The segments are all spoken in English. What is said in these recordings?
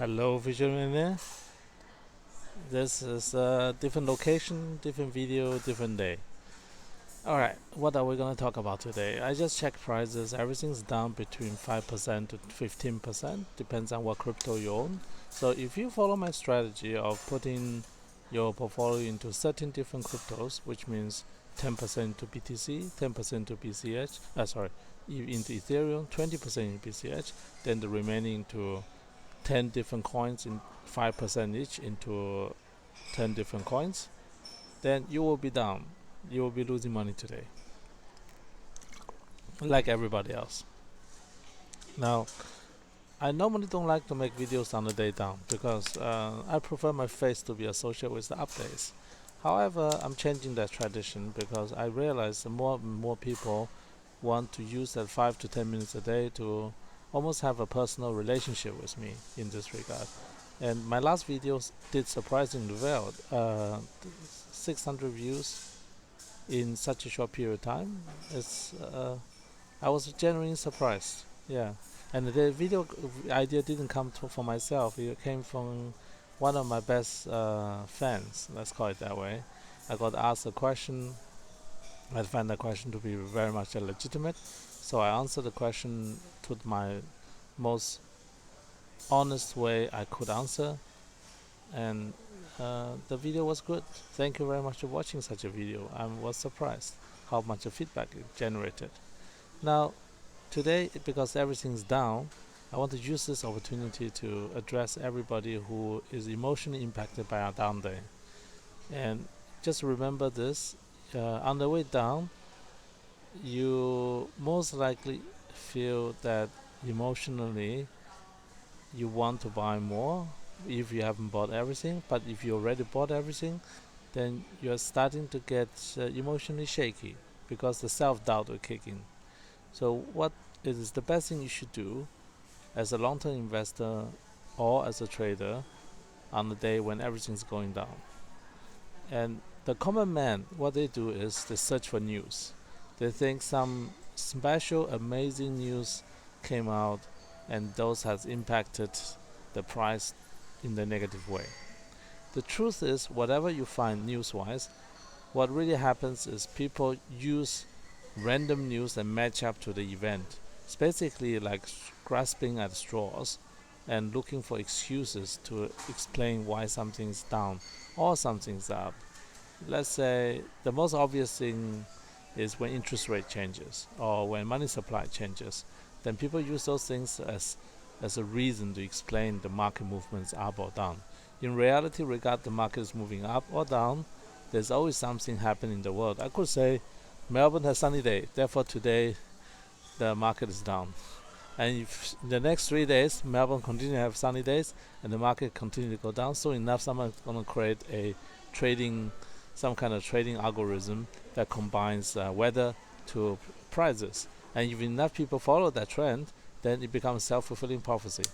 Hello, visual millionaire. This is a different location, different video, different day. Alright, what are we gonna talk about today? I just checked prices. Everything's down between 5% to 15%, depends on what crypto you own. So if you follow my strategy of putting your portfolio into 13 different cryptos, which means 10% to BTC, 10% to BCH, into Ethereum, 20% in BCH, then the remaining to 10 different coins in 5% each into 10 different coins, then you will be down. You will be losing money today, like everybody else. Now, I normally don't like to make videos on the day down because I prefer my face to be associated with the updates. However, I'm changing that tradition because I realize more and more people want to use that 5 to 10 minutes a day to almost have a personal relationship with me in this regard. And my last videos did surprisingly well. 600 views in such a short period of time. It's I was genuinely surprised. Yeah, and the video idea didn't come from myself. It came from one of my best fans. Let's call it that way. I got asked a question. I find the question to be very much legitimate, so I answered the question to my most honest way I could answer, and the video was good. Thank you very much for watching such a video. I was surprised how much feedback it generated. Now, today, because everything's down, I want to use this opportunity to address everybody who is emotionally impacted by a down day. And just remember this, on the way down, you most likely feel that emotionally you want to buy more if you haven't bought everything, but if you already bought everything, then you're starting to get emotionally shaky because the self-doubt will kick in. So what is the best thing you should do as a long-term investor or as a trader on the day when everything's going down? And the common man, what they do is they search for news. They think some special, amazing news came out, and those has impacted the price in the negative way. The truth is, whatever you find news-wise, what really happens is people use random news and match up to the event. It's basically like grasping at straws and looking for excuses to explain why something's down or something's up. Let's say the most obvious thing is when interest rate changes or when money supply changes, then people use those things as a reason to explain the market movements up or down. In reality, regard the market is moving up or down, there's always something happening in the world. I could say Melbourne has sunny day, therefore today the market is down. And if in the next 3 days Melbourne continue to have sunny days and the market continue to go down, soon enough someone's gonna create some kind of trading algorithm that combines weather to prices. And if enough people follow that trend, then it becomes self-fulfilling prophecy.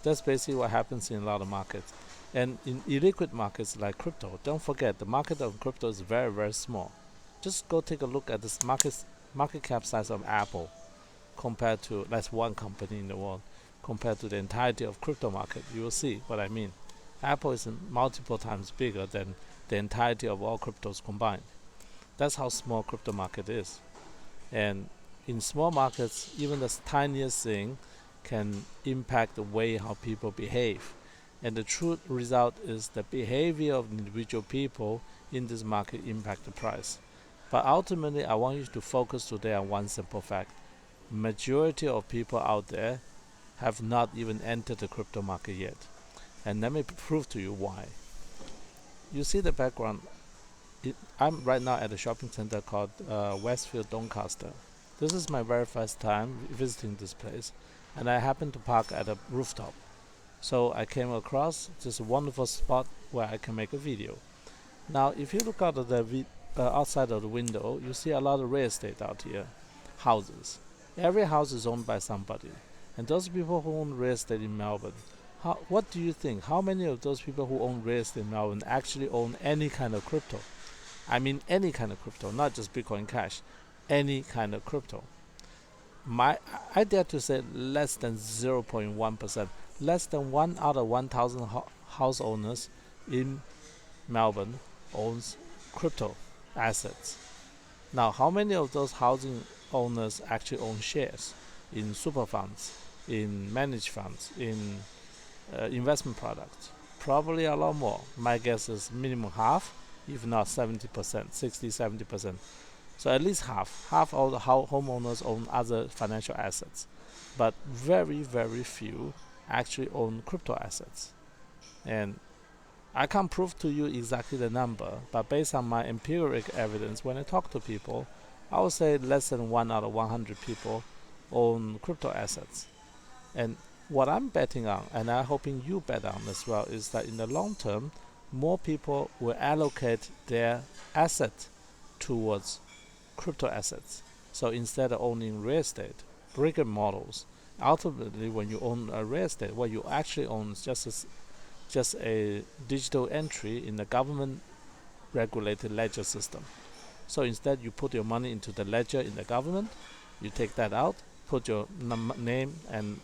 That's basically what happens in a lot of markets. And in illiquid markets like crypto, don't forget the market of crypto is very, very small. Just go take a look at this market cap size of Apple compared to, that's one company in the world, compared to the entirety of crypto market. You will see what I mean. Apple is multiple times bigger than the entirety of all cryptos combined. That's how small crypto market is. And in small markets, even the tiniest thing can impact the way how people behave. And the true result is the behavior of individual people in this market impact the price. But ultimately, I want you to focus today on one simple fact. Majority of people out there have not even entered the crypto market yet. And let me prove to you why. You see the background. I'm right now at a shopping center called Westfield Doncaster. This is my very first time visiting this place, and I happened to park at a rooftop. So I came across this wonderful spot where I can make a video. Now, if you look out of the outside of the window, you see a lot of real estate out here, houses. Every house is owned by somebody, and those people who own real estate in Melbourne, what do you think? How many of those people who own real estate in Melbourne actually own any kind of crypto? I mean any kind of crypto, not just Bitcoin Cash, any kind of crypto. I dare to say less than 0.1%, less than 1 out of 1,000 house owners in Melbourne owns crypto assets. Now, how many of those housing owners actually own shares in super funds, in managed funds, in investment products? Probably a lot more. My guess is minimum half, if not 70%, 60, 70%. So at least half of the homeowners own other financial assets, but very, very few actually own crypto assets. And I can't prove to you exactly the number, but based on my empiric evidence, when I talk to people, I would say less than 1 out of 100 people own crypto assets. And what I'm betting on, and I'm hoping you bet on as well, is that in the long term, more people will allocate their asset towards crypto assets. So instead of owning real estate, brick and models, ultimately when you own a real estate, what you actually own is just a digital entry in the government regulated ledger system. So instead you put your money into the ledger in the government, you take that out, put your name and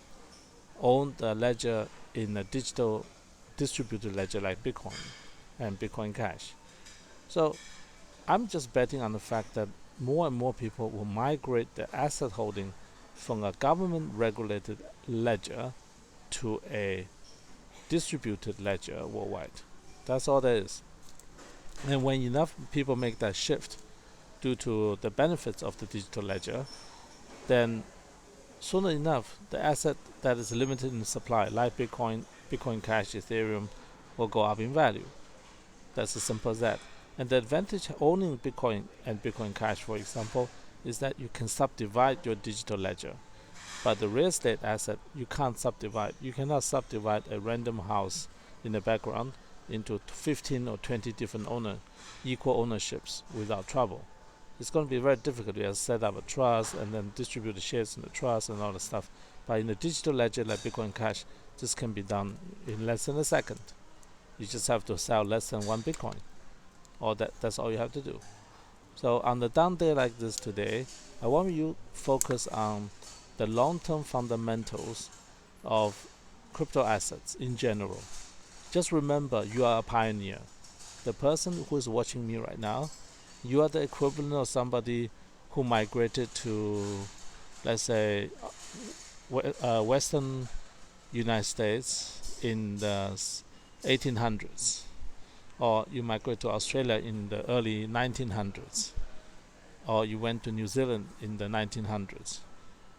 own the ledger in a digital distributed ledger like Bitcoin and Bitcoin Cash. So I'm just betting on the fact that more and more people will migrate their asset holding from a government regulated ledger to a distributed ledger worldwide. That's all there is. And when enough people make that shift due to the benefits of the digital ledger, then sooner enough the asset that is limited in supply, like Bitcoin, Bitcoin Cash, Ethereum, will go up in value. That's as simple as that. And the advantage owning Bitcoin and Bitcoin Cash, for example, is that you can subdivide your digital ledger. But the real estate asset, you can't subdivide. You cannot subdivide a random house in the background into 15 or 20 different equal ownerships without trouble. It's going to be very difficult to set up a trust and then distribute the shares in the trust and all the stuff. But in a digital ledger like Bitcoin Cash, this can be done in less than a second. You just have to sell less than one Bitcoin. Or that's all you have to do. So on the down day like this today, I want you to focus on the long-term fundamentals of crypto assets in general. Just remember, you are a pioneer. The person who is watching me right now, you are the equivalent of somebody who migrated to, let's say, Western United States in the 1800s, or you migrate to Australia in the early 1900s, or you went to New Zealand in the 1900s,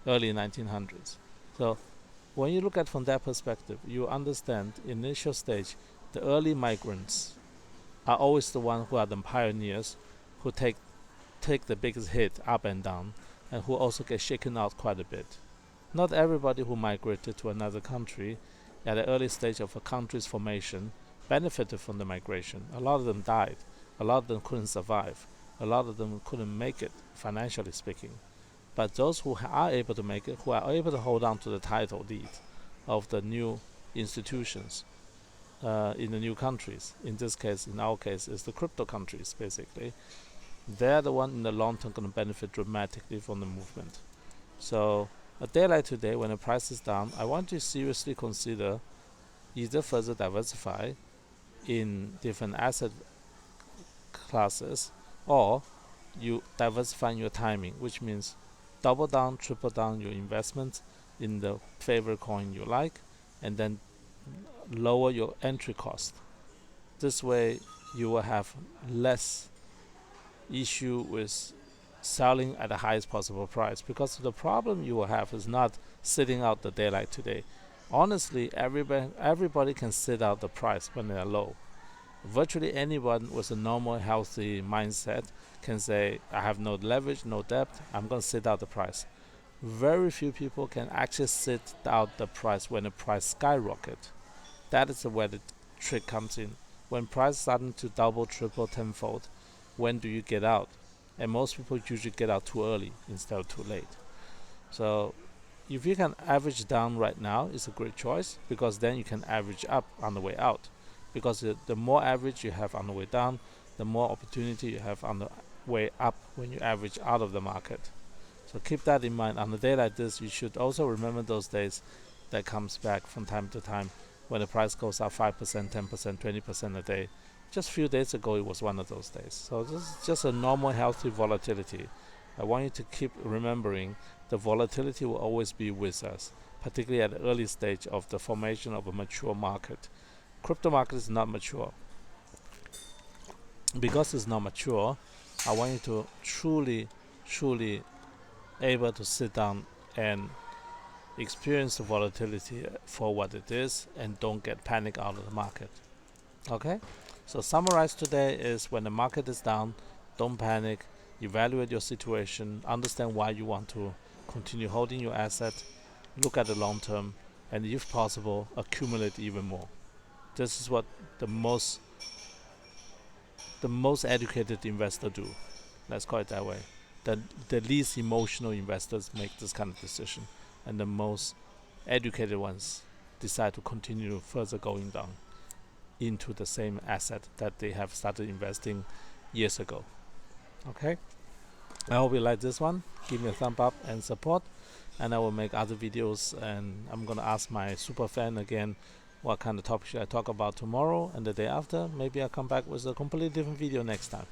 early 1900s. So when you look at from that perspective, you understand initial stage, the early migrants are always the ones who are the pioneers, who take the biggest hit up and down, and who also get shaken out quite a bit. Not everybody who migrated to another country at the early stage of a country's formation benefited from the migration. A lot of them died. A lot of them couldn't survive. A lot of them couldn't make it, financially speaking. But those who are able to make it, who are able to hold on to the title deed of the new institutions in the new countries, in this case, in our case, is the crypto countries, basically. They're the one in the long term going to benefit dramatically from the movement. So a day like today, when the price is down, I want you to seriously consider either further diversify in different asset classes, or you diversify in your timing, which means double down, triple down your investments in the favorite coin you like, and then lower your entry cost. This way you will have less issue with selling at the highest possible price, because the problem you will have is not sitting out the day like today. Honestly, everybody can sit out the price when they are low. Virtually anyone with a normal healthy mindset can say, I have no leverage, no debt, I'm going to sit out the price. Very few people can actually sit out the price when the price skyrocket. That is where the trick comes in. When price starting to double, triple, tenfold, when do you get out? And most people usually get out too early instead of too late. So if you can average down right now, it's a great choice, because then you can average up on the way out. Because the more average you have on the way down, the more opportunity you have on the way up when you average out of the market. So keep that in mind. On a day like this, you should also remember those days that comes back from time to time when the price goes up 5%, 10%, 20% a day. Just a few days ago, it was one of those days. So this is just a normal, healthy volatility. I want you to keep remembering the volatility will always be with us, particularly at the early stage of the formation of a mature market. Crypto market is not mature. Because it's not mature, I want you to truly able to sit down and experience the volatility for what it is and don't get panic out of the market. Okay? So summarize today is when the market is down, don't panic, evaluate your situation, understand why you want to continue holding your asset, look at the long term, and if possible, accumulate even more. This is what the most educated investor do. Let's call it that way. The least emotional investors make this kind of decision, and the most educated ones decide to continue further going down into the same asset that they have started investing years ago. Okay? I hope you like this one. Give me a thumb up and support, and I will make other videos, and I'm gonna ask my super fan again what kind of topic should I talk about tomorrow and the day after. Maybe I'll come back with a completely different video next time.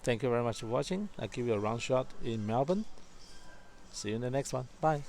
Thank you very much for watching. I'll give you a round shot in Melbourne. See you in the next one. Bye.